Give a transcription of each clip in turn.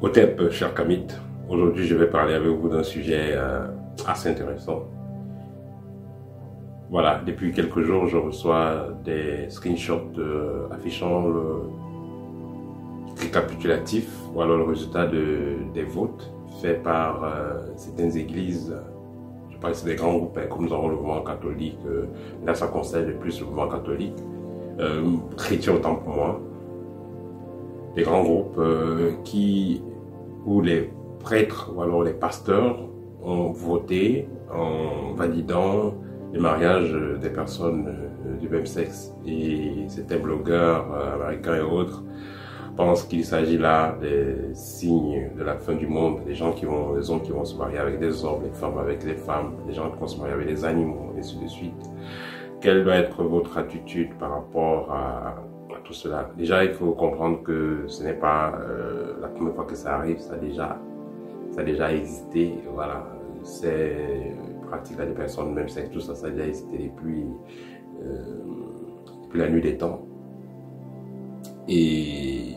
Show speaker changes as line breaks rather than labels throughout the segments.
Hotep, cher Kamit, aujourd'hui je vais parler avec vous d'un sujet assez intéressant. Voilà, depuis quelques jours je reçois des screenshots affichant le récapitulatif ou alors le résultat des votes faits par certaines églises. Je parle ici des grands groupes comme nous avons le mouvement catholique, là ça concerne le plus le mouvement catholique, chrétien autant pour moi. Des grands groupes où les prêtres ou alors les pasteurs ont voté en validant le mariage des personnes du même sexe. Et certains blogueurs américains et autres pensent qu'il s'agit là des signes de la fin du monde, des hommes qui vont se marier avec des hommes, les femmes avec les femmes, les gens qui vont se marier avec des animaux, et ainsi de suite. Quelle doit être votre attitude par rapport à tout cela? Déjà, il faut comprendre que ce n'est pas la première fois que ça arrive, ça a déjà existé. Voilà, c'est pratique à des personnes de même sexe, tout ça, ça a déjà existé depuis la nuit des temps. Et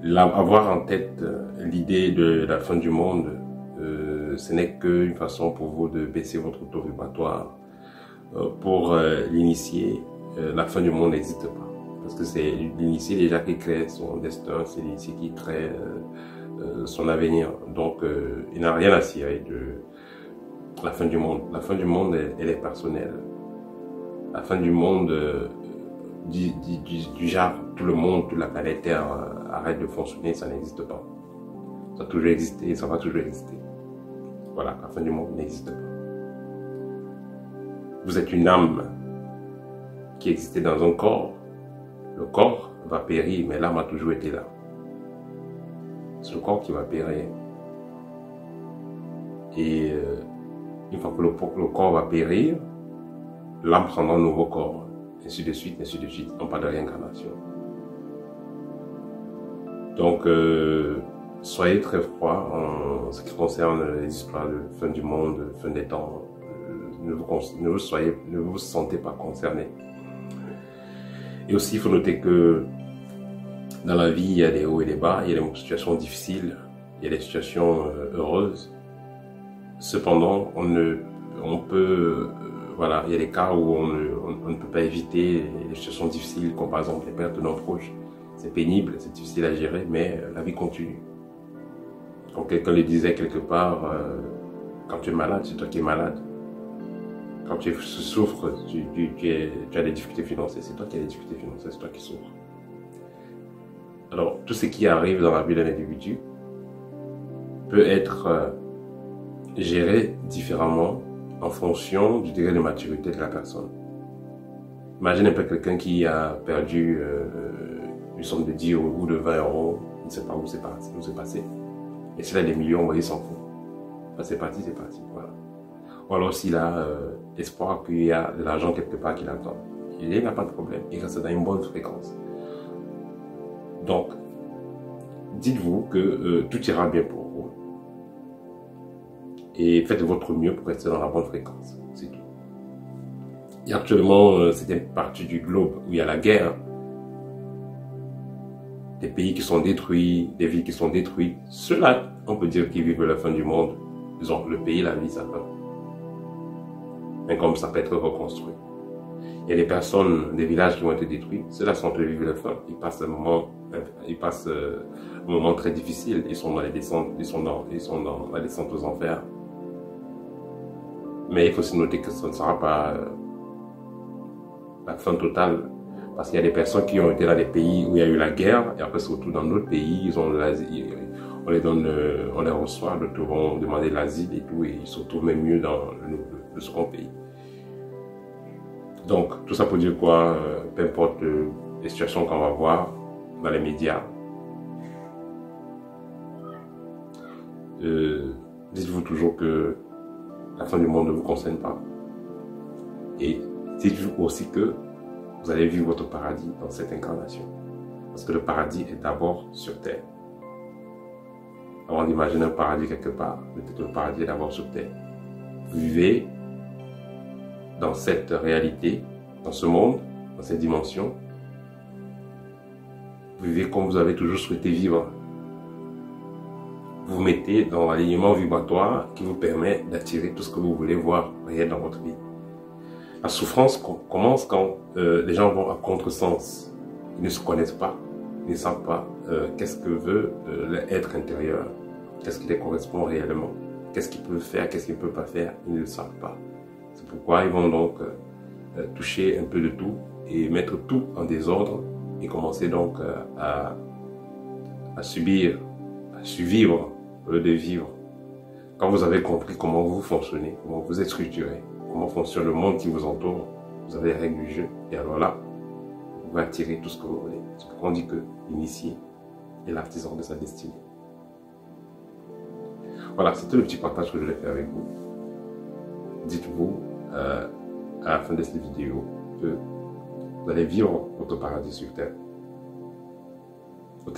là, avoir en tête l'idée de la fin du monde, ce n'est qu'une façon pour vous de baisser votre taux vibratoire. Pour l'initié, la fin du monde n'existe pas. Parce que c'est l'initié déjà qui crée son destin, c'est l'initié qui crée son avenir. Donc, il n'a rien à cirer de la fin du monde. La fin du monde, elle est personnelle. La fin du monde, du genre, tout le monde, toute la planète Terre arrête de fonctionner, ça n'existe pas. Ça a toujours existé et ça va toujours exister. Voilà, la fin du monde n'existe pas. Vous êtes une âme qui existait dans un corps. Le corps va périr, mais l'âme a toujours été là. C'est le corps qui va périr. Et une fois que le corps va périr, l'âme prendra un nouveau corps. Ainsi de suite, on parle de réincarnation. Donc, soyez très froid en ce qui concerne les histoires de fin du monde, fin des temps. Ne vous sentez pas concerné. Et aussi, il faut noter que dans la vie, il y a des hauts et des bas, il y a des situations difficiles, il y a des situations heureuses. Cependant, voilà, il y a des cas où on ne peut pas éviter les situations difficiles, comme par exemple les pertes de nos proches. C'est pénible, c'est difficile à gérer, mais la vie continue. Comme quelqu'un le disait quelque part, quand tu es malade, c'est toi qui es malade. Quand tu souffres, tu as des difficultés financières, c'est toi qui as des difficultés financières, c'est toi qui souffres. Alors, tout ce qui arrive dans la vie d'un individu peut être géré différemment en fonction du degré de maturité de la personne. Imagine un peu quelqu'un qui a perdu une somme de 10 ou de 20 euros, il ne sait pas où c'est passé. Et s'il a des millions, il s'en fout. Enfin, c'est parti, voilà. Ou alors s'il a espoir qu'il y a de l'argent quelque part qui l'attend. Il n'a pas de problème, il reste dans une bonne fréquence. Donc, dites-vous que tout ira bien pour vous. Et faites de votre mieux pour rester dans la bonne fréquence, c'est tout. Et actuellement, c'est une partie du globe où il y a la guerre. Des pays qui sont détruits, des villes qui sont détruites. Ceux-là, on peut dire qu'ils vivent la fin du monde. Ils ont le pays, la vie, ça va. Mais comme ça peut être reconstruit. Il y a des personnes, des villages qui vont être détruits. Ceux-là sont en train de vivre la fin. Ils passent un moment très difficile. Ils sont dans les descentes, ils sont dans la descente aux enfers. Mais il faut aussi noter que ce ne sera pas la fin totale. Parce qu'il y a des personnes qui ont été dans des pays où il y a eu la guerre. Et après, surtout dans d'autres pays, ils ont on les reçoit, d'autres vont demander l'asile et tout. Et ils se retrouvent même mieux dans le second pays. Donc, tout ça pour dire quoi, peu importe les situations qu'on va voir dans les médias, dites-vous toujours que la fin du monde ne vous concerne pas. Et dites-vous aussi que vous allez vivre votre paradis dans cette incarnation. Parce que le paradis est d'abord sur terre. Avant d'imaginer un paradis quelque part, peut-être le paradis est d'abord sur terre. Vous vivez dans cette réalité, dans ce monde, dans cette dimension. Vous vivez comme vous avez toujours souhaité vivre. vous mettez dans l'alignement vibratoire qui vous permet d'attirer tout ce que vous voulez voir réel dans votre vie. La souffrance commence quand les gens vont à contresens. Ils ne se connaissent pas, ils ne savent pas qu'est-ce que veut l'être intérieur, qu'est-ce qui les correspond réellement, qu'est-ce qu'ils peuvent faire, qu'est-ce qu'ils ne peuvent pas faire, ils ne le savent pas. C'est pourquoi ils vont donc toucher un peu de tout et mettre tout en désordre et commencer donc à subir, à survivre au lieu de vivre. Quand vous avez compris comment vous fonctionnez, comment vous êtes structuré, comment fonctionne le monde qui vous entoure, vous avez les règles du jeu. Et alors là, vous pouvez attirer tout ce que vous voulez. C'est pourquoi on dit que l'initié est l'artisan de sa destinée. Voilà, c'était le petit partage que je voulais faire avec vous. Dites-vous à la fin de cette vidéo que vous allez vivre votre paradis sur terre. Au